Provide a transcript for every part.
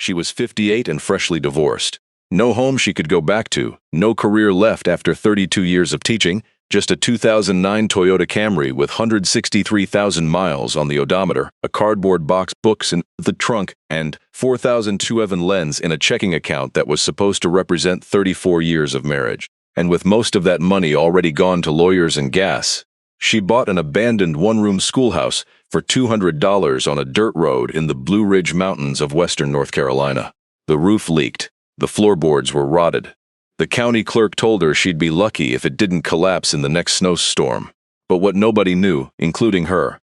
She was 58 and freshly divorced. No home she could go back to, no career left after 32 years of teaching, just a 2009 Toyota Camry with 163,000 miles on the odometer, a cardboard box, books in the trunk, and 4,002 lens in a checking account that was supposed to represent 34 years of marriage. And with most of that money already gone to lawyers and gas, she bought an abandoned one-room schoolhouse for $200 on a dirt road in the Blue Ridge Mountains of western North Carolina. The roof leaked. The floorboards were rotted. The county clerk told her she'd be lucky if it didn't collapse in the next snowstorm. But what nobody knew, including her,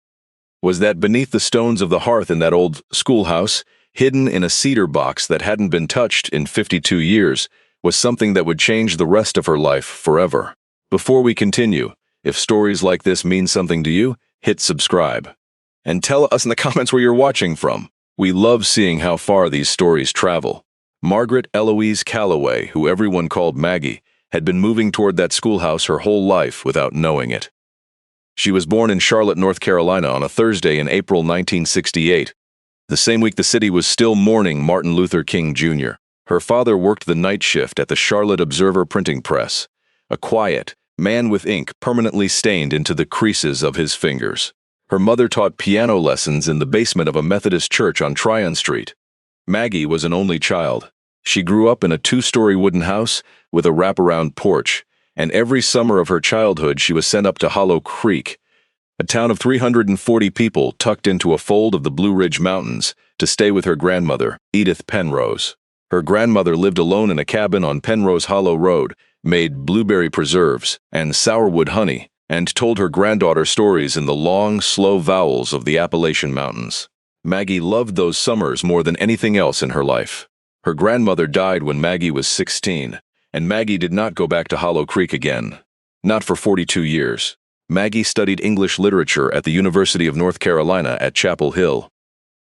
was that beneath the stones of the hearth in that old schoolhouse, hidden in a cedar box that hadn't been touched in 52 years, was something that would change the rest of her life forever. Before we continue, if stories like this mean something to you, hit subscribe. And tell us in the comments where you're watching from. We love seeing how far these stories travel. Margaret Eloise Calloway, who everyone called Maggie, had been moving toward that schoolhouse her whole life without knowing it. She was born in Charlotte, North Carolina on a Thursday in April 1968. The same week the city was still mourning Martin Luther King Jr. Her father worked the night shift at the Charlotte Observer printing press, a quiet man with ink permanently stained into the creases of his fingers. Her mother taught piano lessons in the basement of a Methodist church on Tryon Street. Maggie was an only child. She grew up in a 2-story wooden house with a wraparound porch, and every summer of her childhood she was sent up to Hollow Creek, a town of 340 people tucked into a fold of the Blue Ridge Mountains, to stay with her grandmother, Edith Penrose. Her grandmother lived alone in a cabin on Penrose Hollow Road, made blueberry preserves and sourwood honey, and told her granddaughter stories in the long, slow vowels of the Appalachian Mountains. Maggie loved those summers more than anything else in her life. Her grandmother died when Maggie was 16, and Maggie did not go back to Hollow Creek again. Not for 42 years. Maggie studied English literature at the University of North Carolina at Chapel Hill.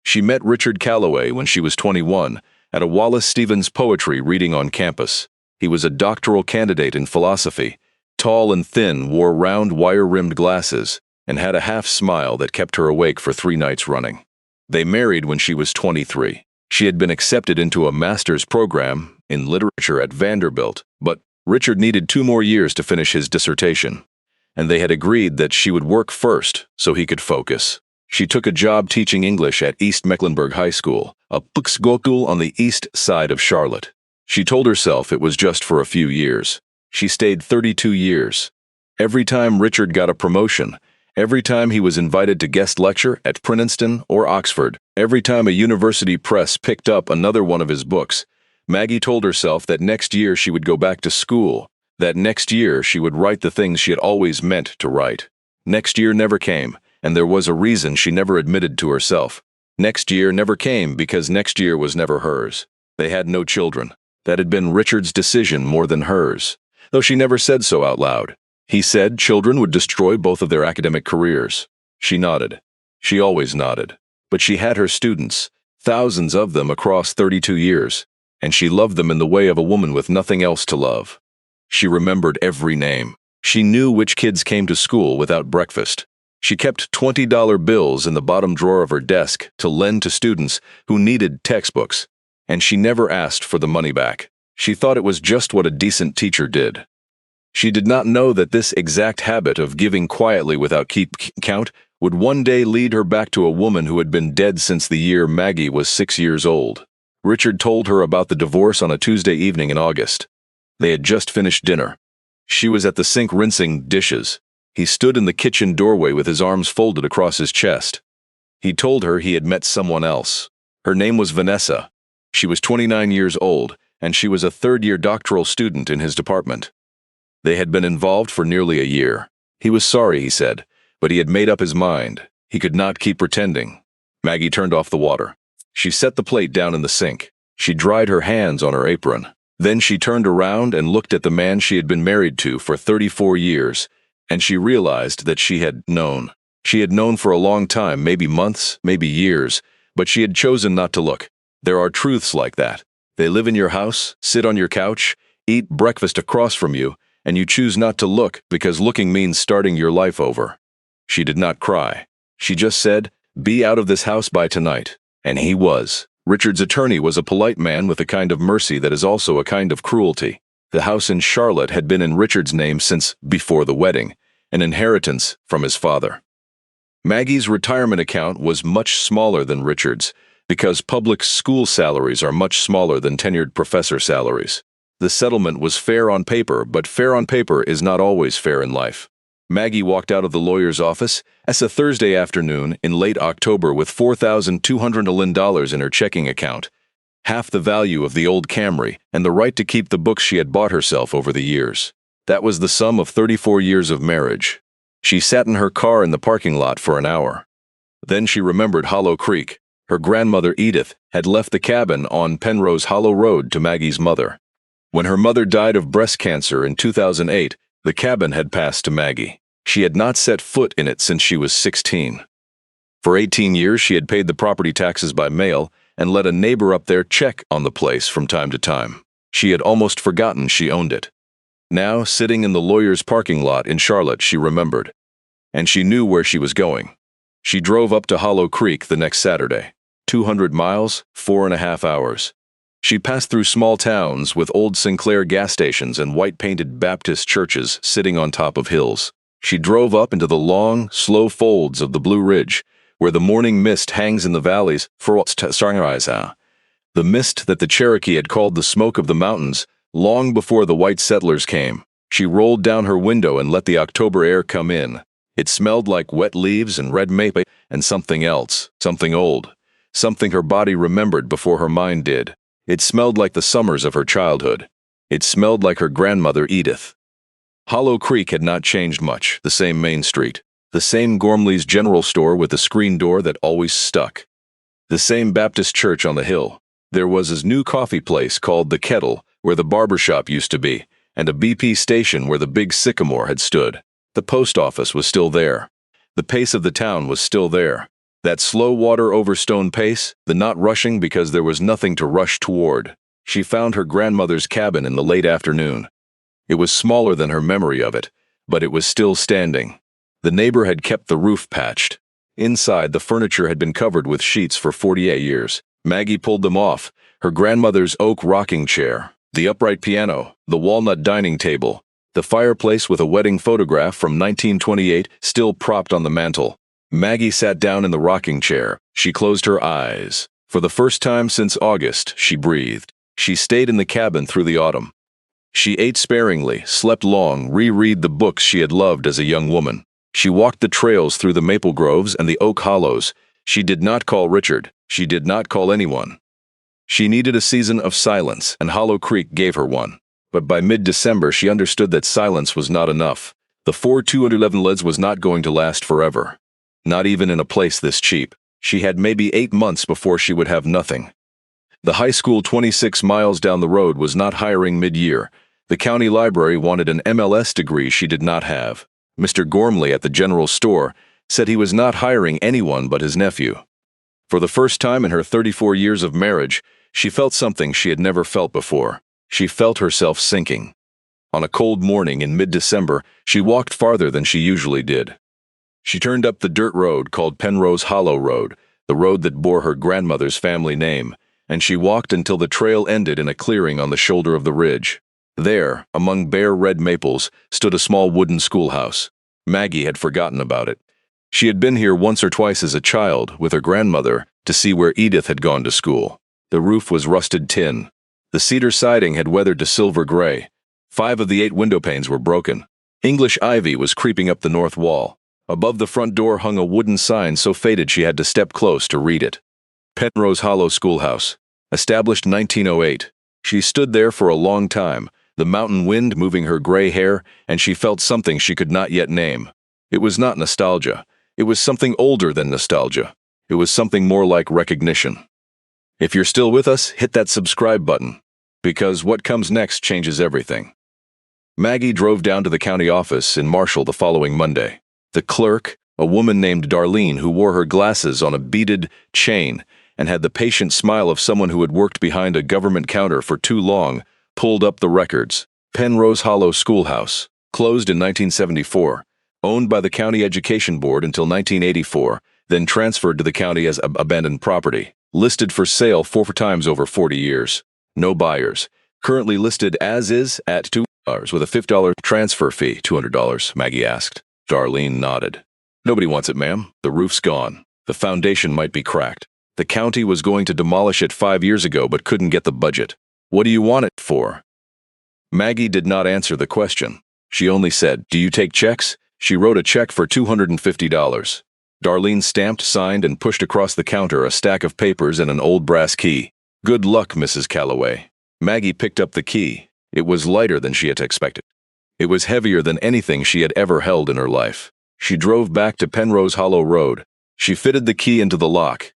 She met Richard Calloway when she was 21 at a Wallace Stevens poetry reading on campus. He was a doctoral candidate in philosophy, tall and thin, wore round wire-rimmed glasses, and had a half-smile that kept her awake for 3 nights running. They married when she was 23. She had been accepted into a master's program in literature at Vanderbilt, but Richard needed 2 more years to finish his dissertation, and they had agreed that she would work first so he could focus. She took a job teaching English at East Mecklenburg High School, a bookskokul on the east side of Charlotte. She told herself it was just for a few years. She stayed 32 years. Every time Richard got a promotion, every time he was invited to guest lecture at Princeton or Oxford, every time a university press picked up another one of his books, Maggie told herself that next year she would go back to school, that next year she would write the things she had always meant to write. Next year never came, and there was a reason she never admitted to herself. Next year never came because next year was never hers. They had no children. That had been Richard's decision more than hers, though she never said so out loud. He said children would destroy both of their academic careers. She nodded. She always nodded. But she had her students, thousands of them across 32 years, and she loved them in the way of a woman with nothing else to love. She remembered every name. She knew which kids came to school without breakfast. She kept $20 bills in the bottom drawer of her desk to lend to students who needed textbooks, and she never asked for the money back. She thought it was just what a decent teacher did. She did not know that this exact habit of giving quietly without keep count would one day lead her back to a woman who had been dead since the year Maggie was 6 years old. Richard told her about the divorce on a Tuesday evening in August. They had just finished dinner. She was at the sink rinsing dishes. He stood in the kitchen doorway with his arms folded across his chest. He told her he had met someone else. Her name was Vanessa. She was 29 years old, and she was a third-year doctoral student in his department. They had been involved for nearly a year. He was sorry, he said, but he had made up his mind. He could not keep pretending. Maggie turned off the water. She set the plate down in the sink. She dried her hands on her apron. Then she turned around and looked at the man she had been married to for 34 years, and she realized that she had known. She had known for a long time, maybe months, maybe years, but she had chosen not to look. There are truths like that. They live in your house, sit on your couch, eat breakfast across from you, and you choose not to look because looking means starting your life over. She did not cry. She just said, "Be out of this house by tonight." And he was. Richard's attorney was a polite man with a kind of mercy that is also a kind of cruelty. The house in Charlotte had been in Richard's name since before the wedding, an inheritance from his father. Maggie's retirement account was much smaller than Richard's, because public school salaries are much smaller than tenured professor salaries. The settlement was fair on paper, but fair on paper is not always fair in life. Maggie walked out of the lawyer's office as a Thursday afternoon in late October with $4,200 in her checking account, half the value of the old Camry, and the right to keep the books she had bought herself over the years. That was the sum of 34 years of marriage. She sat in her car in the parking lot for an hour. Then she remembered Hollow Creek. Her grandmother Edith had left the cabin on Penrose Hollow Road to Maggie's mother. When her mother died of breast cancer in 2008, the cabin had passed to Maggie. She had not set foot in it since she was 16. For 18 years she had paid the property taxes by mail and let a neighbor up there check on the place from time to time. She had almost forgotten she owned it. Now, sitting in the lawyer's parking lot in Charlotte, she remembered. And she knew where she was going. She drove up to Hollow Creek the next Saturday. 200 miles, 4.5 hours. She passed through small towns with old Sinclair gas stations and white-painted Baptist churches sitting on top of hills. She drove up into the long, slow folds of the Blue Ridge, where the morning mist hangs in the valleys for sunrise. The mist that the Cherokee had called the smoke of the mountains long before the white settlers came. She rolled down her window and let the October air come in. It smelled like wet leaves and red maple and something else, something old, something her body remembered before her mind did. It smelled like the summers of her childhood. It smelled like her grandmother Edith. Hollow Creek had not changed much, the same main street, the same Gormley's general store with the screen door that always stuck, the same Baptist church on the hill. There was a new coffee place called The Kettle, where the barber shop used to be, and a BP station where the big sycamore had stood. The post office was still there. The pace of the town was still there. That slow water over stone pace, the not rushing because there was nothing to rush toward. She found her grandmother's cabin in the late afternoon. It was smaller than her memory of it, but it was still standing. The neighbor had kept the roof patched. Inside, the furniture had been covered with sheets for 48 years. Maggie pulled them off. Her grandmother's oak rocking chair, the upright piano, the walnut dining table, the fireplace with a wedding photograph from 1928 still propped on the mantel. Maggie sat down in the rocking chair. She closed her eyes. For the first time since August, she breathed. She stayed in the cabin through the autumn. She ate sparingly, slept long, reread the books she had loved as a young woman. She walked the trails through the maple groves and the oak hollows. She did not call Richard. She did not call anyone. She needed a season of silence, and Hollow Creek gave her one. But by mid-December, she understood that silence was not enough. The 4211 leads was not going to last forever. Not even in a place this cheap. She had maybe 8 months before she would have nothing. The high school 26 miles down the road was not hiring mid-year. The county library wanted an MLS degree she did not have. Mr. Gormley at the general store said he was not hiring anyone but his nephew. For the first time in her 34 years of marriage, she felt something she had never felt before. She felt herself sinking. On a cold morning in mid-December, she walked farther than she usually did. She turned up the dirt road called Penrose Hollow Road, the road that bore her grandmother's family name, and she walked until the trail ended in a clearing on the shoulder of the ridge. There, among bare red maples, stood a small wooden schoolhouse. Maggie had forgotten about it. She had been here once or twice as a child with her grandmother to see where Edith had gone to school. The roof was rusted tin. The cedar siding had weathered to silver gray. 5 of the 8 window panes were broken. English ivy was creeping up the north wall. Above the front door hung a wooden sign so faded she had to step close to read it. Penrose Hollow Schoolhouse, established 1908. She stood there for a long time, the mountain wind moving her gray hair, and she felt something she could not yet name. It was not nostalgia. It was something older than nostalgia. It was something more like recognition. If you're still with us, hit that subscribe button, because what comes next changes everything. Maggie drove down to the county office in Marshall the following Monday. The clerk, a woman named Darlene who wore her glasses on a beaded chain and had the patient smile of someone who had worked behind a government counter for too long, pulled up the records. Penrose Hollow Schoolhouse, closed in 1974, owned by the County Education Board until 1984, then transferred to the county as abandoned property. Listed for sale 4 times over 40 years. No buyers. Currently listed as is at $2 with a $50 transfer fee. $200, Maggie asked. Darlene nodded. Nobody wants it, ma'am. The roof's gone. The foundation might be cracked. The county was going to demolish it 5 years ago but couldn't get the budget. What do you want it for? Maggie did not answer the question. She only said, do you take checks? She wrote a check for $250. Darlene stamped, signed, and pushed across the counter a stack of papers and an old brass key. Good luck, Mrs. Calloway. Maggie picked up the key. It was lighter than she had expected. It was heavier than anything she had ever held in her life. She drove back to Penrose Hollow Road. She fitted the key into the lock.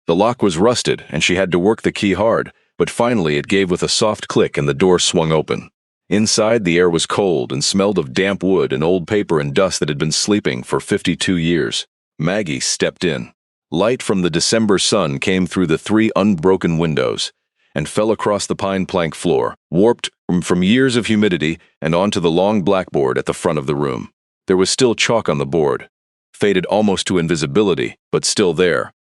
The lock was rusted, and she had to work the key hard, but finally it gave with a soft click and the door swung open. Inside, the air was cold and smelled of damp wood and old paper and dust that had been sleeping for 52 years. Maggie stepped in. Light from the December sun came through the 3 unbroken windows and fell across the pine plank floor, warped from years of humidity and onto the long blackboard at the front of the room. There was still chalk on the board, faded almost to invisibility, but still there.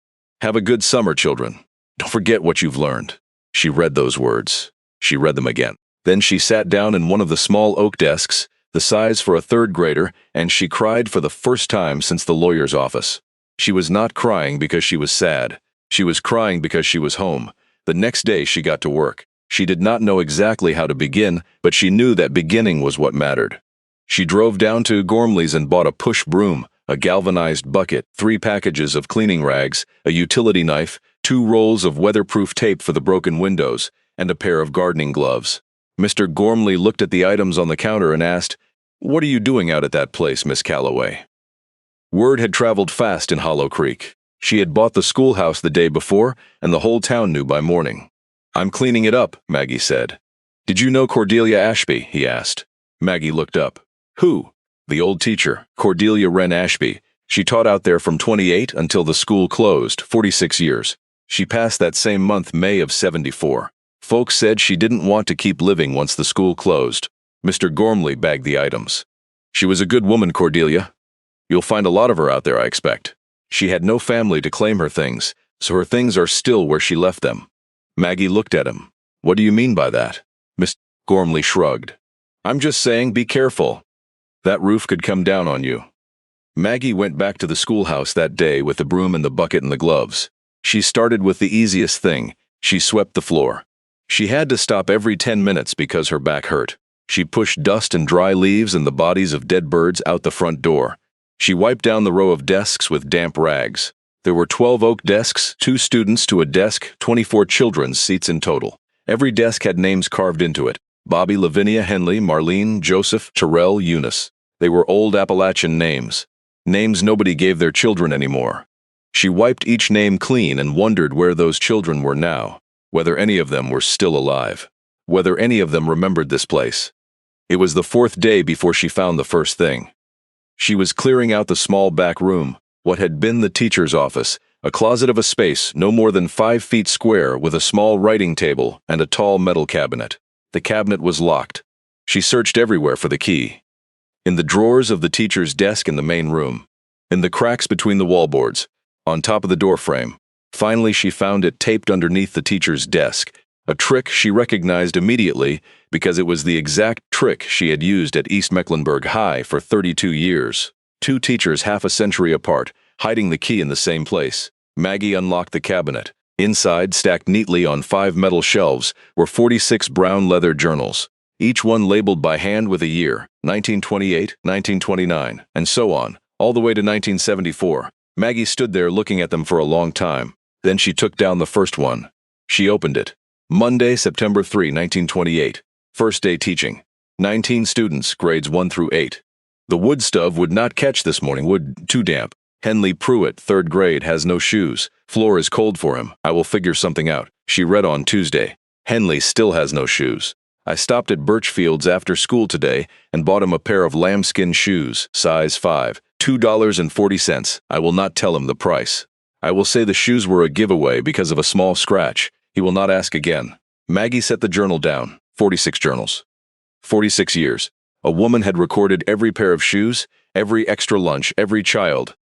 Have a good summer, children. Don't forget what you've learned. She read those words. She read them again. Then she sat down in one of the small oak desks, the size for a 3rd grader, and she cried for the first time since the lawyer's office. She was not crying because she was sad. She was crying because she was home. The next day she got to work. She did not know exactly how to begin, but she knew that beginning was what mattered. She drove down to Gormley's and bought a push broom, a galvanized bucket, 3 packages of cleaning rags, a utility knife, 2 rolls of weatherproof tape for the broken windows, and a pair of gardening gloves. Mr. Gormley looked at the items on the counter and asked, "What are you doing out at that place, Miss Calloway?" Word had traveled fast in Hollow Creek. She had bought the schoolhouse the day before, and the whole town knew by morning. "I'm cleaning it up," Maggie said. "Did you know Cordelia Ashby?" he asked. Maggie looked up. "Who?" "The old teacher, Cordelia Wren Ashby. She taught out there from 28 until the school closed, 46 years. She passed that same month, May of 74. Folks said she didn't want to keep living once the school closed." Mr. Gormley bagged the items. "She was a good woman, Cordelia. You'll find a lot of her out there, I expect. She had no family to claim her things, so her things are still where she left them." Maggie looked at him. "What do you mean by that?" Mr. Gormley shrugged. "I'm just saying, be careful. That roof could come down on you." Maggie went back to the schoolhouse that day with the broom and the bucket and the gloves. She started with the easiest thing. She swept the floor. She had to stop every 10 minutes because her back hurt. She pushed dust and dry leaves and the bodies of dead birds out the front door. She wiped down the row of desks with damp rags. There were 12 oak desks, 2 students to a desk, 24 children's seats in total. Every desk had names carved into it: Bobby, Lavinia, Henley, Marlene, Joseph, Terrell, Eunice. They were old Appalachian names. Names nobody gave their children anymore. She wiped each name clean and wondered where those children were now. Whether any of them were still alive. Whether any of them remembered this place. It was the 4th day before she found the first thing. She was clearing out the small back room, what had been the teacher's office, a closet of a space no more than 5 feet square with a small writing table and a tall metal cabinet. The cabinet was locked. She searched everywhere for the key. In the drawers of the teacher's desk in the main room. In the cracks between the wallboards. On top of the door frame. Finally, she found it taped underneath the teacher's desk, a trick she recognized immediately because it was the exact trick she had used at East Mecklenburg High for 32 years. 2 teachers half a century apart, hiding the key in the same place. Maggie unlocked the cabinet. Inside, stacked neatly on 5 metal shelves, were 46 brown leather journals, each one labeled by hand with a year, 1928, 1929, and so on, all the way to 1974. Maggie stood there looking at them for a long time. Then she took down the first one. She opened it. Monday, September 3, 1928. First day teaching. 19 students, grades 1 through 8. The wood stove would not catch this morning, wood too damp. Henley Pruitt, 3rd grade, has no shoes. Floor is cold for him. I will figure something out. She read on Tuesday. Henley still has no shoes. I stopped at Birchfield's after school today and bought him a pair of lambskin shoes, size 5, $2.40. I will not tell him the price. I will say the shoes were a giveaway because of a small scratch. He will not ask again. Maggie set the journal down. 46 journals. 46 years. A woman had recorded every pair of shoes, every extra lunch, every child.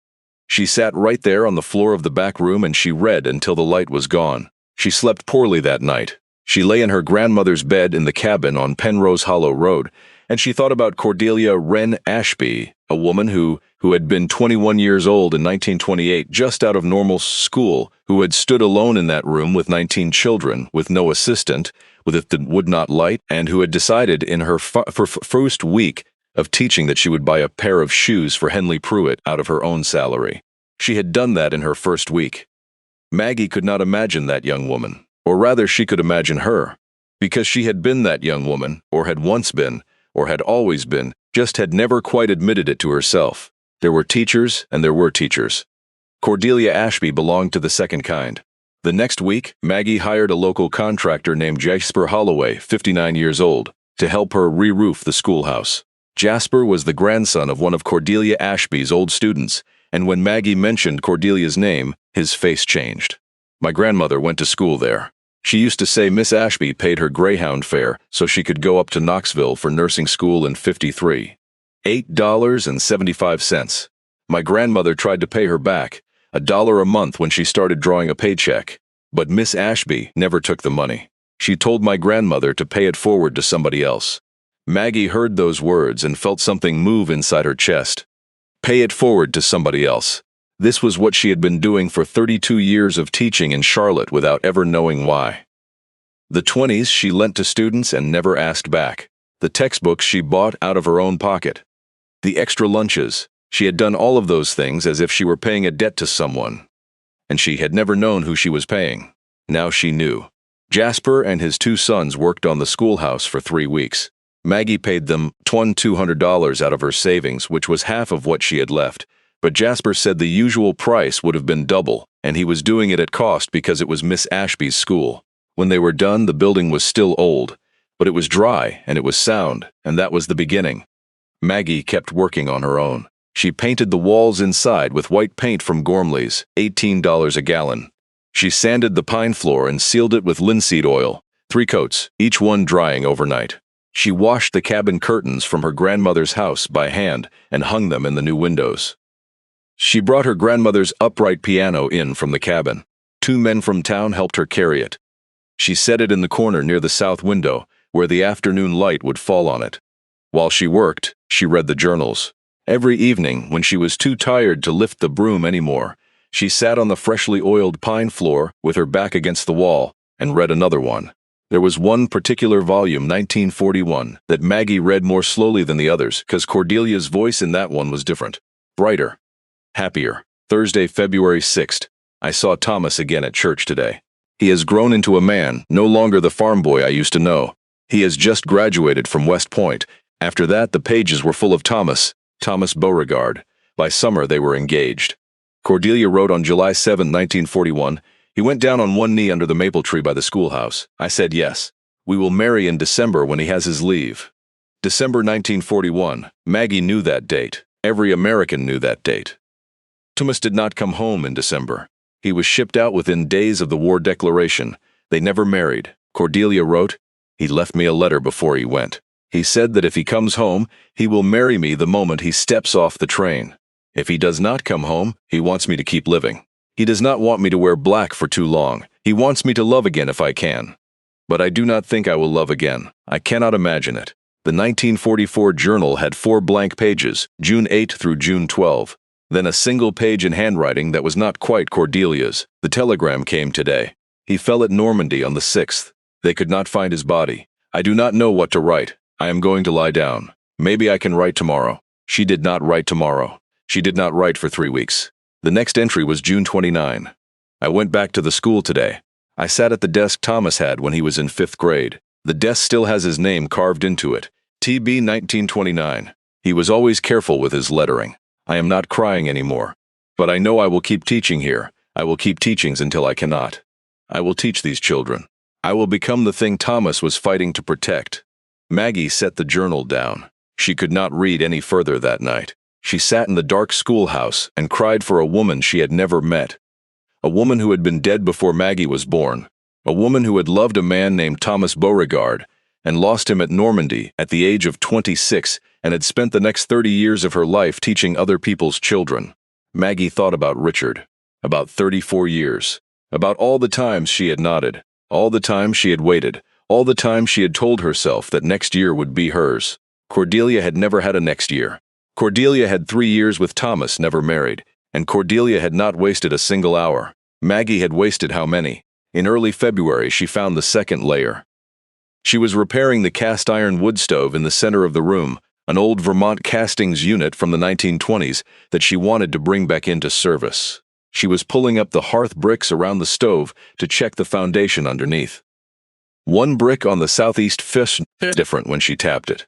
She sat right there on the floor of the back room and she read until the light was gone. She slept poorly that night. She lay in her grandmother's bed in the cabin on Penrose Hollow Road, and she thought about Cordelia Wren Ashby, a woman who had been 21 years old in 1928, just out of normal school, who had stood alone in that room with 19 children, with no assistant, with it that would not light, and who had decided in her first week of teaching that she would buy a pair of shoes for Henley Pruitt out of her own salary. She had done that in her first week. Maggie could not imagine that young woman, or rather she could imagine her, because she had been that young woman, or had once been, or had always been, just had never quite admitted it to herself. There were teachers, and there were teachers. Cordelia Ashby belonged to the second kind. The next week, Maggie hired a local contractor named Jasper Holloway, 59 years old, to help her re-roof the schoolhouse. Jasper was the grandson of one of Cordelia Ashby's old students, and when Maggie mentioned Cordelia's name, his face changed. My grandmother went to school there. She used to say Miss Ashby paid her Greyhound fare so she could go up to Knoxville for nursing school in '53. $8.75. My grandmother tried to pay her back, $1 a month when she started drawing a paycheck, but Miss Ashby never took the money. She told my grandmother to pay it forward to somebody else. Maggie heard those words and felt something move inside her chest. Pay it forward to somebody else. This was what she had been doing for 32 years of teaching in Charlotte without ever knowing why. The 20s she lent to students and never asked back. The textbooks she bought out of her own pocket. The extra lunches. She had done all of those things as if she were paying a debt to someone. And she had never known who she was paying. Now she knew. Jasper and his 2 sons worked on the schoolhouse for 3 weeks. Maggie paid them $200 out of her savings, which was half of what she had left. But Jasper said the usual price would have been double, and he was doing it at cost because it was Miss Ashby's school. When they were done, the building was still old, but it was dry and it was sound, and that was the beginning. Maggie kept working on her own. She painted the walls inside with white paint from Gormley's, $18 a gallon. She sanded the pine floor and sealed it with linseed oil, 3 coats, each one drying overnight. She washed the cabin curtains from her grandmother's house by hand and hung them in the new windows. She brought her grandmother's upright piano in from the cabin. 2 men from town helped her carry it. She set it in the corner near the south window, where the afternoon light would fall on it. While she worked, she read the journals. Every evening, when she was too tired to lift the broom anymore, she sat on the freshly oiled pine floor with her back against the wall and read another one. There was one particular volume, 1941, that Maggie read more slowly than the others, because Cordelia's voice in that one was different, brighter. Happier. Thursday, February 6th. I saw Thomas again at church today. He has grown into a man, no longer the farm boy I used to know. He has just graduated from West Point. After that, the pages were full of Thomas Beauregard. By summer, they were engaged. Cordelia wrote on July 7, 1941, he went down on one knee under the maple tree by the schoolhouse. I said yes. We will marry in December when he has his leave. December 1941. Maggie knew that date. Every American knew that date. Thomas did not come home in December. He was shipped out within days of the war declaration. They never married. Cordelia wrote, he left me a letter before he went. He said that if he comes home, he will marry me the moment he steps off the train. If he does not come home, he wants me to keep living. He does not want me to wear black for too long. He wants me to love again if I can. But I do not think I will love again. I cannot imagine it. The 1944 journal had 4 blank pages, June 8 through June 12. Then a single page in handwriting that was not quite Cordelia's. The telegram came today. He fell at Normandy on the 6th. They could not find his body. I do not know what to write. I am going to lie down. Maybe I can write tomorrow. She did not write tomorrow. She did not write for 3 weeks. The next entry was June 29. I went back to the school today. I sat at the desk Thomas had when he was in 5th grade. The desk still has his name carved into it. TB 1929. He was always careful with his lettering. I am not crying anymore. But I know I will keep teaching here. I will keep teachings until I cannot. I will teach these children. I will become the thing Thomas was fighting to protect. Maggie set the journal down. She could not read any further that night. She sat in the dark schoolhouse and cried for a woman she had never met. A woman who had been dead before Maggie was born. A woman who had loved a man named Thomas Beauregard and lost him at Normandy at the age of 26 and had spent the next 30 years of her life teaching other people's children. Maggie thought about Richard, about 34 years, about all the times she had nodded, all the times she had waited, all the times she had told herself that next year would be hers. Cordelia had never had a next year. Cordelia had 3 years with Thomas, never married, and Cordelia had not wasted a single hour. Maggie had wasted how many? In early February, she found the second layer. She was repairing the cast-iron wood stove in the center of the room, an old Vermont castings unit from the 1920s that she wanted to bring back into service. She was pulling up the hearth bricks around the stove to check the foundation underneath. One brick on the southeast fist different when she tapped it.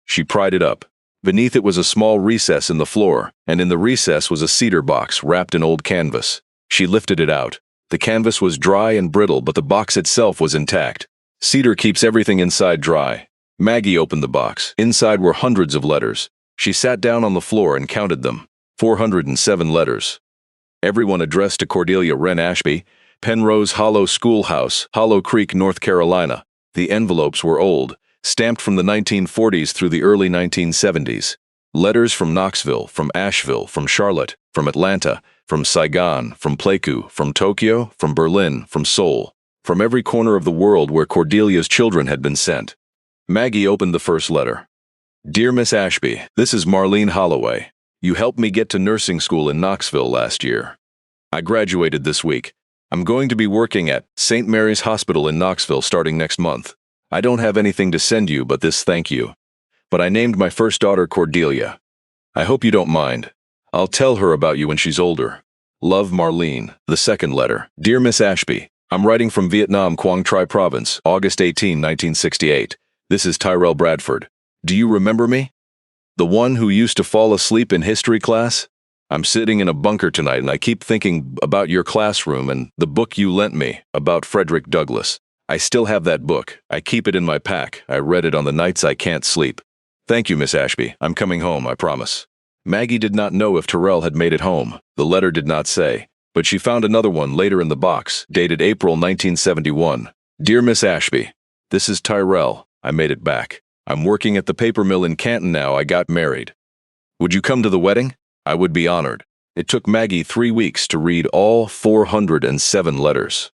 She pried it up. Beneath it was a small recess in the floor, and in the recess was a cedar box wrapped in old canvas. She lifted it out. The canvas was dry and brittle, but the box itself was intact. Cedar keeps everything inside dry. Maggie opened the box. Inside were hundreds of letters. She sat down on the floor and counted them. 407 letters. Everyone addressed to Cordelia Wren Ashby, Penrose Hollow Schoolhouse, Hollow Creek, North Carolina. The envelopes were old, stamped from the 1940s through the early 1970s. Letters from Knoxville, from Asheville, from Charlotte, from Atlanta, from Saigon, from Pleiku, from Tokyo, from Berlin, from Seoul, from every corner of the world where Cordelia's children had been sent. Maggie opened the first letter. Dear Miss Ashby, this is Marlene Holloway. You helped me get to nursing school in Knoxville last year. I graduated this week. I'm going to be working at St. Mary's Hospital in Knoxville starting next month. I don't have anything to send you but this thank you. But I named my first daughter Cordelia. I hope you don't mind. I'll tell her about you when she's older. Love, Marlene. The second letter. Dear Miss Ashby, I'm writing from Vietnam, Quang Tri Province, August 18, 1968. This is Tyrell Bradford. Do you remember me? The one who used to fall asleep in history class? I'm sitting in a bunker tonight and I keep thinking about your classroom and the book you lent me about Frederick Douglass. I still have that book. I keep it in my pack. I read it on the nights I can't sleep. Thank you, Miss Ashby. I'm coming home, I promise. Maggie did not know if Tyrell had made it home. The letter did not say, but she found another one later in the box, dated April 1971. Dear Miss Ashby, this is Tyrell. I made it back. I'm working at the paper mill in Canton now. I got married. Would you come to the wedding? I would be honored. It took Maggie 3 weeks to read all 407 letters.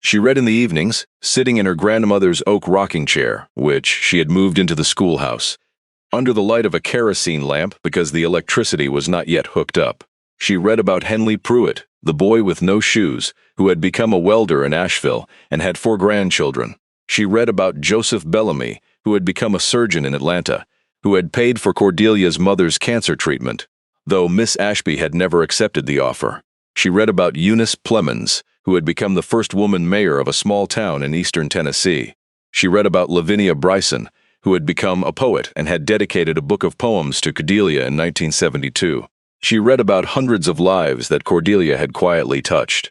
She read in the evenings, sitting in her grandmother's oak rocking chair, which she had moved into the schoolhouse, under the light of a kerosene lamp because the electricity was not yet hooked up. She read about Henley Pruitt, the boy with no shoes, who had become a welder in Asheville and had 4 grandchildren. She read about Joseph Bellamy, who had become a surgeon in Atlanta, who had paid for Cordelia's mother's cancer treatment, though Miss Ashby had never accepted the offer. She read about Eunice Plemons, who had become the first woman mayor of a small town in eastern Tennessee. She read about Lavinia Bryson, who had become a poet and had dedicated a book of poems to Cordelia in 1972. She read about hundreds of lives that Cordelia had quietly touched.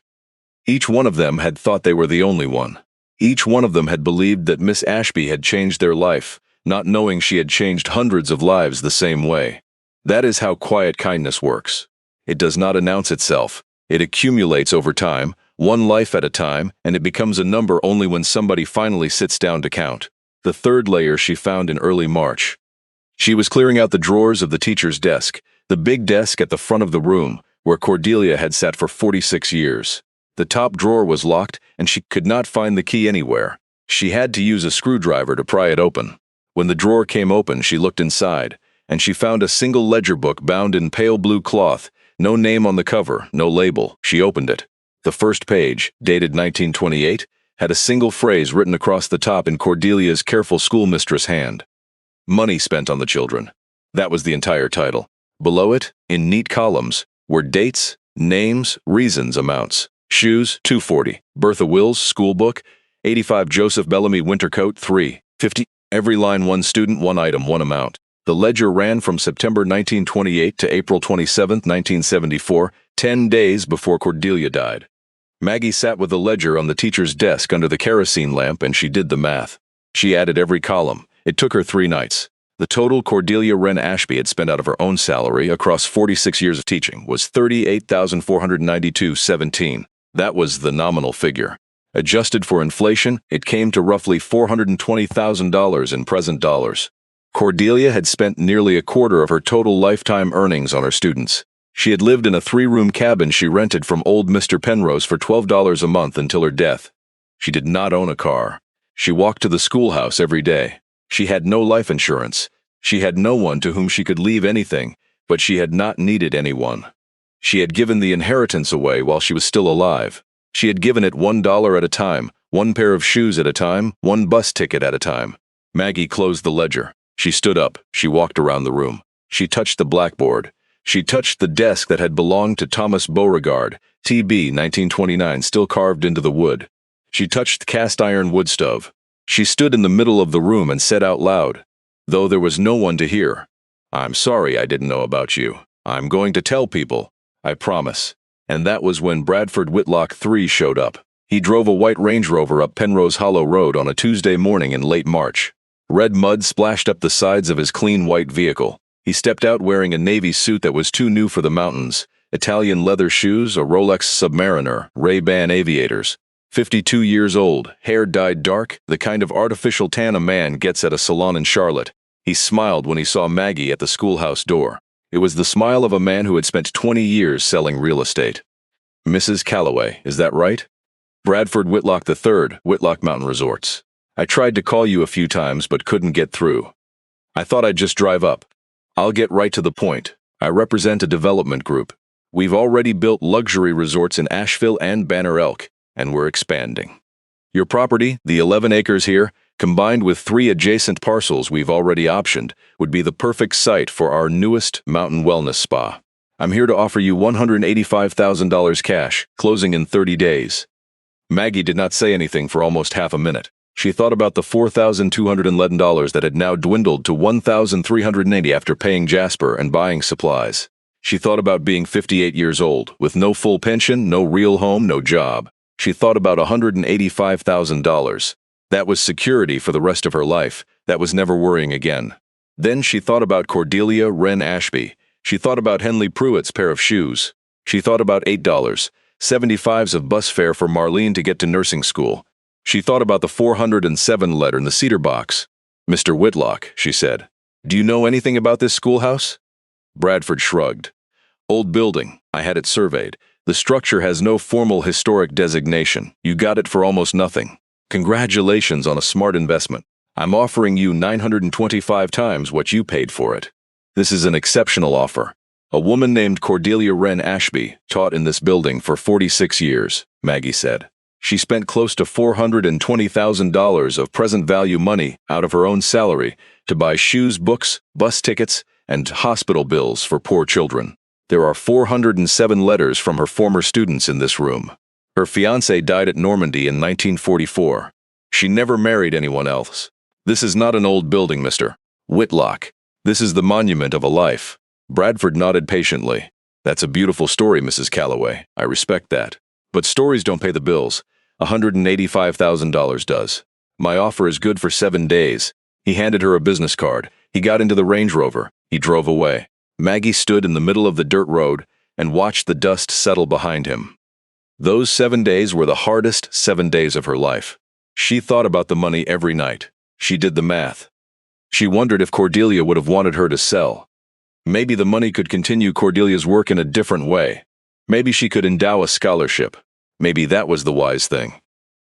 Each one of them had thought they were the only one. Each one of them had believed that Miss Ashby had changed their life, not knowing she had changed hundreds of lives the same way. That is how quiet kindness works. It does not announce itself. It accumulates over time, one life at a time, and it becomes a number only when somebody finally sits down to count. The third layer she found in early March. She was clearing out the drawers of the teacher's desk, the big desk at the front of the room, where Cordelia had sat for 46 years. The top drawer was locked, and she could not find the key anywhere. She had to use a screwdriver to pry it open. When the drawer came open, she looked inside, and she found a single ledger book bound in pale blue cloth, no name on the cover, no label. She opened it. The first page, dated 1928, had a single phrase written across the top in Cordelia's careful schoolmistress hand. Money spent on the children. That was the entire title. Below it, in neat columns, were dates, names, reasons, amounts. Shoes, $240. Bertha Wills, school book, $85. Joseph Bellamy, winter coat, $350. Every line, one student, one item, one amount. The ledger ran from September 1928 to April 27, 1974, 10 days before Cordelia died. Maggie sat with the ledger on the teacher's desk under the kerosene lamp and she did the math. She added every column. It took her 3 nights. The total Cordelia Wren Ashby had spent out of her own salary across 46 years of teaching was $38,492.17. That was the nominal figure. Adjusted for inflation, it came to roughly $420,000 in present dollars. Cordelia had spent nearly a quarter of her total lifetime earnings on her students. She had lived in a 3-room cabin she rented from old Mr. Penrose for $12 a month until her death. She did not own a car. She walked to the schoolhouse every day. She had no life insurance. She had no one to whom she could leave anything, but she had not needed anyone. She had given the inheritance away while she was still alive. She had given it $1 at a time, one pair of shoes at a time, one bus ticket at a time. Maggie closed the ledger. She stood up. She walked around the room. She touched the blackboard. She touched the desk that had belonged to Thomas Beauregard, T.B. 1929, still carved into the wood. She touched the cast-iron wood stove. She stood in the middle of the room and said out loud, though there was no one to hear, "I'm sorry I didn't know about you. I'm going to tell people. I promise." And that was when Bradford Whitlock III showed up. He drove a white Range Rover up Penrose Hollow Road on a Tuesday morning in late March. Red mud splashed up the sides of his clean white vehicle. He stepped out wearing a navy suit that was too new for the mountains, Italian leather shoes, a Rolex Submariner, Ray-Ban aviators. 52 years old, hair dyed dark, the kind of artificial tan a man gets at a salon in Charlotte. He smiled when he saw Maggie at the schoolhouse door. It was the smile of a man who had spent 20 years selling real estate. "Mrs. Calloway, is that right?" "Bradford Whitlock III, Whitlock Mountain Resorts. I tried to call you a few times but couldn't get through. I thought I'd just drive up. I'll get right to the point. I represent a development group. We've already built luxury resorts in Asheville and Banner Elk, and we're expanding. Your property, the 11 acres here, combined with 3 adjacent parcels we've already optioned, would be the perfect site for our newest mountain wellness spa. I'm here to offer you $185,000 cash, closing in 30 days. Maggie did not say anything for almost half a minute. She thought about the $4,211 that had now dwindled to $1,380 after paying Jasper and buying supplies. She thought about being 58 years old, with no full pension, no real home, no job. She thought about $185,000. That was security for the rest of her life. That was never worrying again. Then she thought about Cordelia Wren Ashby. She thought about Henley Pruitt's pair of shoes. She thought about $8.75 of bus fare for Marlene to get to nursing school. She thought about the 407 letter in the cedar box. "Mr. Whitlock," she said, "do you know anything about this schoolhouse?" Bradford shrugged. "Old building. I had it surveyed. The structure has no formal historic designation. You got it for almost nothing. Congratulations on a smart investment. I'm offering you 925 times what you paid for it. This is an exceptional offer. A woman named Cordelia Wren Ashby taught in this building for 46 years, Maggie said. She spent close to $420,000 of present value money out of her own salary to buy shoes, books, bus tickets, and hospital bills for poor children. There are 407 letters from her former students in this room. Her fiancé died at Normandy in 1944. She never married anyone else. This is not an old building, Mr. Whitlock. This is the monument of a life." Bradford nodded patiently. "That's a beautiful story, Mrs. Calloway. I respect that. But stories don't pay the bills. $185,000 does. My offer is good for 7 days." He handed her a business card. He got into the Range Rover. He drove away. Maggie stood in the middle of the dirt road and watched the dust settle behind him. Those 7 days were the hardest 7 days of her life. She thought about the money every night. She did the math. She wondered if Cordelia would have wanted her to sell. Maybe the money could continue Cordelia's work in a different way. Maybe she could endow a scholarship. Maybe that was the wise thing.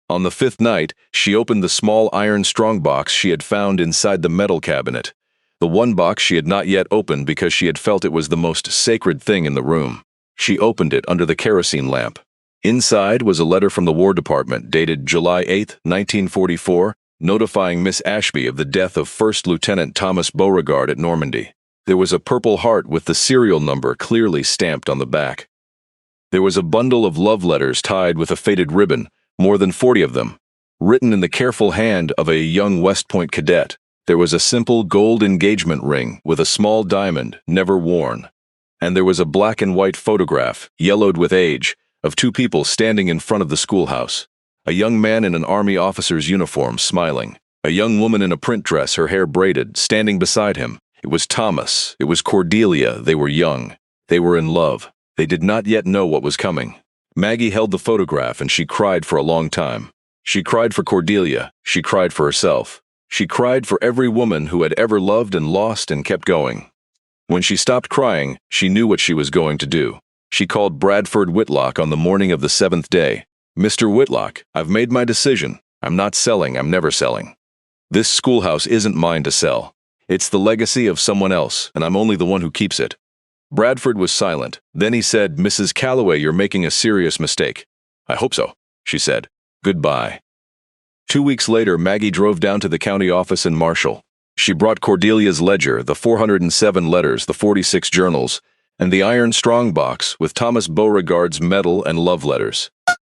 On the 5th night, she opened the small iron strongbox she had found inside the metal cabinet. The one box she had not yet opened because she had felt it was the most sacred thing in the room. She opened it under the kerosene lamp. Inside was a letter from the War Department dated July 8, 1944, notifying Miss Ashby of the death of First Lieutenant Thomas Beauregard at Normandy. There was a purple heart with the serial number clearly stamped on the back. There was a bundle of love letters tied with a faded ribbon, more than 40 of them, written in the careful hand of a young West Point cadet. There was a simple gold engagement ring with a small diamond, never worn. And there was a black and white photograph, yellowed with age, of 2 people standing in front of the schoolhouse. A young man in an army officer's uniform, smiling. A young woman in a print dress, her hair braided, standing beside him. It was Thomas. It was Cordelia. They were young. They were in love. They did not yet know what was coming. Maggie held the photograph and she cried for a long time. She cried for Cordelia. She cried for herself. She cried for every woman who had ever loved and lost and kept going. When she stopped crying, she knew what she was going to do. She called Bradford Whitlock on the morning of the 7th day. "Mr. Whitlock, I've made my decision. I'm not selling, I'm never selling. This schoolhouse isn't mine to sell. It's the legacy of someone else, and I'm only the one who keeps it." Bradford was silent. Then he said, "Mrs. Calloway, you're making a serious mistake." "I hope so," she said. "Goodbye." 2 weeks later, Maggie drove down to the county office in Marshall. She brought Cordelia's ledger, the 407 letters, the 46 journals, and the iron strongbox with Thomas Beauregard's medal and love letters.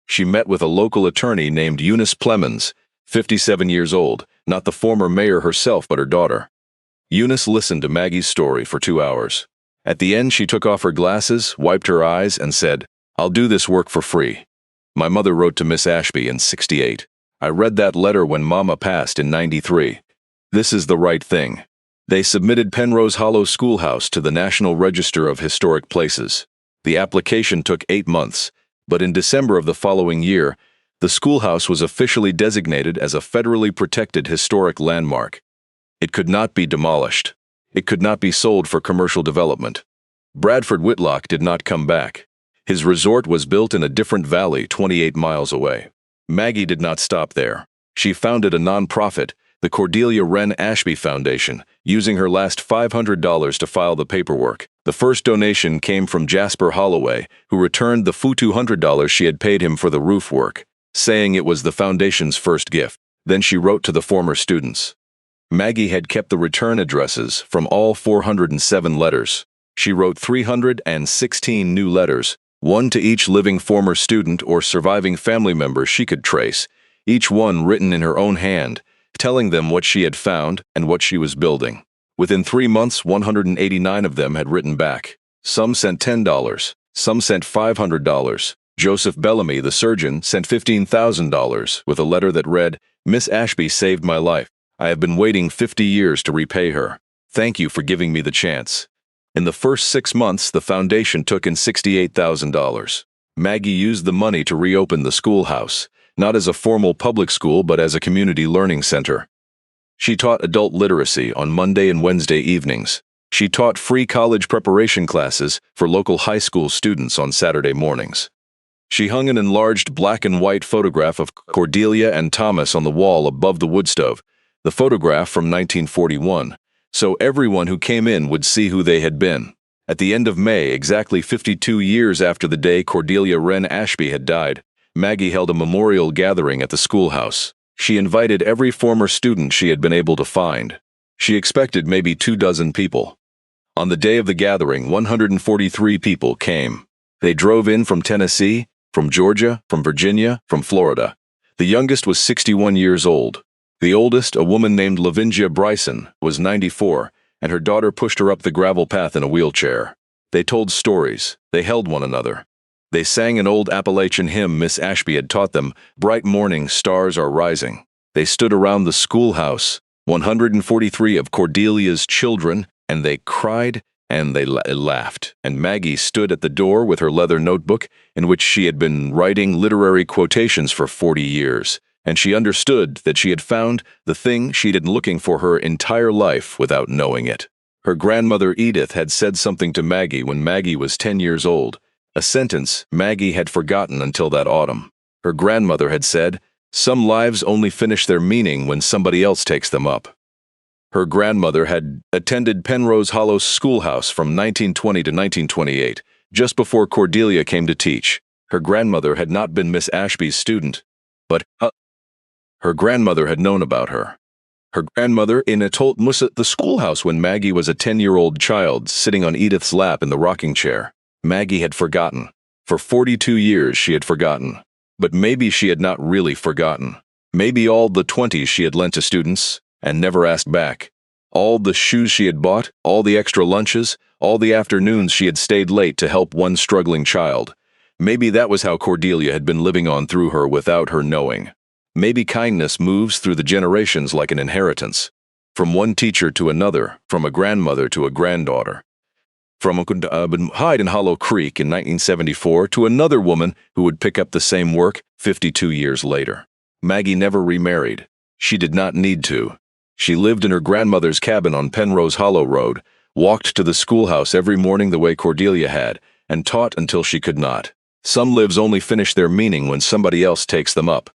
She met with a local attorney named Eunice Plemons, 57 years old, not the former mayor herself but her daughter. Eunice listened to Maggie's story for 2 hours. At the end, she took off her glasses, wiped her eyes, and said, "I'll do this work for free. My mother wrote to Miss Ashby in '68. I read that letter when Mama passed in '93. This is the right thing." They submitted Penrose Hollow Schoolhouse to the National Register of Historic Places. The application took 8 months, but in December of the following year, the schoolhouse was officially designated as a federally protected historic landmark. It could not be demolished. It could not be sold for commercial development. Bradford Whitlock did not come back. His resort was built in a different valley 28 miles away. Maggie did not stop there. She founded a nonprofit, the Cordelia Wren Ashby Foundation, using her last $500 to file the paperwork. The first donation came from Jasper Holloway, who returned the $200 she had paid him for the roof work, saying it was the foundation's first gift. Then she wrote to the former students. Maggie had kept the return addresses from all 407 letters. She wrote 316 new letters, one to each living former student or surviving family member she could trace, each one written in her own hand, telling them what she had found and what she was building. Within 3 months, 189 of them had written back. Some sent $10, some sent $500. Joseph Bellamy, the surgeon, sent $15,000 with a letter that read, "Miss Ashby saved my life. I have been waiting 50 years to repay her. Thank you for giving me the chance." In the first 6 months, the foundation took in $68,000. Maggie used the money to reopen the schoolhouse, not as a formal public school but as a community learning center. She taught adult literacy on Monday and Wednesday evenings. She taught free college preparation classes for local high school students on Saturday mornings. She hung an enlarged black and white photograph of Cordelia and Thomas on the wall above the wood stove, the photograph from 1941, so everyone who came in would see who they had been. At the end of May, exactly 52 years after the day Cordelia Wren Ashby had died, Maggie held a memorial gathering at the schoolhouse. She invited every former student she had been able to find. She expected maybe 24 people. On the day of the gathering, 143 people came. They drove in from Tennessee, from Georgia, from Virginia, from Florida. The youngest was 61 years old. The oldest, a woman named Lavingia Bryson, was 94, and her daughter pushed her up the gravel path in a wheelchair. They told stories. They held one another. They sang an old Appalachian hymn Miss Ashby had taught them, "Bright morning, stars are rising." They stood around the schoolhouse, 143 of Cordelia's children, and they cried and they laughed. And Maggie stood at the door with her leather notebook in which she had been writing literary quotations for 40 years. And she understood that she had found the thing she'd been looking for her entire life without knowing it. Her grandmother Edith had said something to Maggie when Maggie was 10 years old, a sentence Maggie had forgotten until that autumn. Her grandmother had said, "Some lives only finish their meaning when somebody else takes them up." Her grandmother had attended Penrose Hollow Schoolhouse from 1920 to 1928, just before Cordelia came to teach. Her grandmother had not been Miss Ashby's student, but her grandmother had known about her. Her grandmother told Musa at the schoolhouse when Maggie was a 10-year-old child sitting on Edith's lap in the rocking chair. Maggie had forgotten. For 42 years she had forgotten. But maybe she had not really forgotten. Maybe all the 20s she had lent to students and never asked back. All the shoes she had bought, all the extra lunches, all the afternoons she had stayed late to help one struggling child. Maybe that was how Cordelia had been living on through her without her knowing. Maybe kindness moves through the generations like an inheritance. From one teacher to another, from a grandmother to a granddaughter. From Hyde in Hollow Creek in 1974 to another woman who would pick up the same work 52 years later. Maggie never remarried. She did not need to. She lived in her grandmother's cabin on Penrose Hollow Road, walked to the schoolhouse every morning the way Cordelia had, and taught until she could not. Some lives only finish their meaning when somebody else takes them up.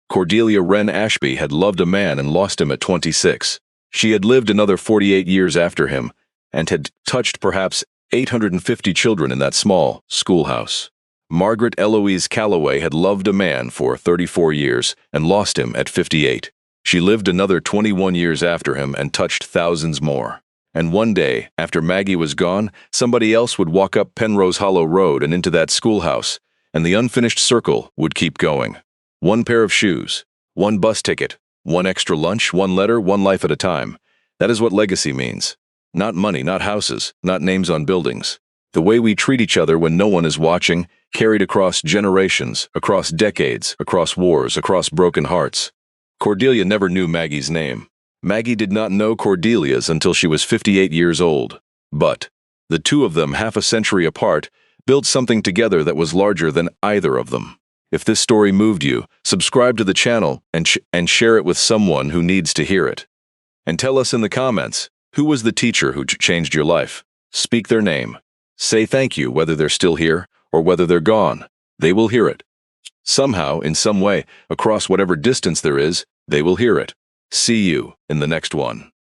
Cordelia Wren Ashby had loved a man and lost him at 26. She had lived another 48 years after him, and had touched perhaps 850 children in that small schoolhouse. Margaret Eloise Calloway had loved a man for 34 years and lost him at 58. She lived another 21 years after him and touched thousands more. And one day, after Maggie was gone, somebody else would walk up Penrose Hollow Road and into that schoolhouse, and the unfinished circle would keep going. One pair of shoes, one bus ticket, one extra lunch, one letter, one life at a time. That is what legacy means. Not money, not houses, not names on buildings. The way we treat each other when no one is watching, carried across generations, across decades, across wars, across broken hearts. Cordelia never knew Maggie's name. Maggie did not know Cordelia's until she was 58 years old. But the two of them, half a century apart, built something together that was larger than either of them. If this story moved you, subscribe to the channel and share it with someone who needs to hear it. And tell us in the comments, who was the teacher who changed your life? Speak their name. Say thank you whether they're still here or whether they're gone. They will hear it. Somehow, in some way, across whatever distance there is, they will hear it. See you in the next one.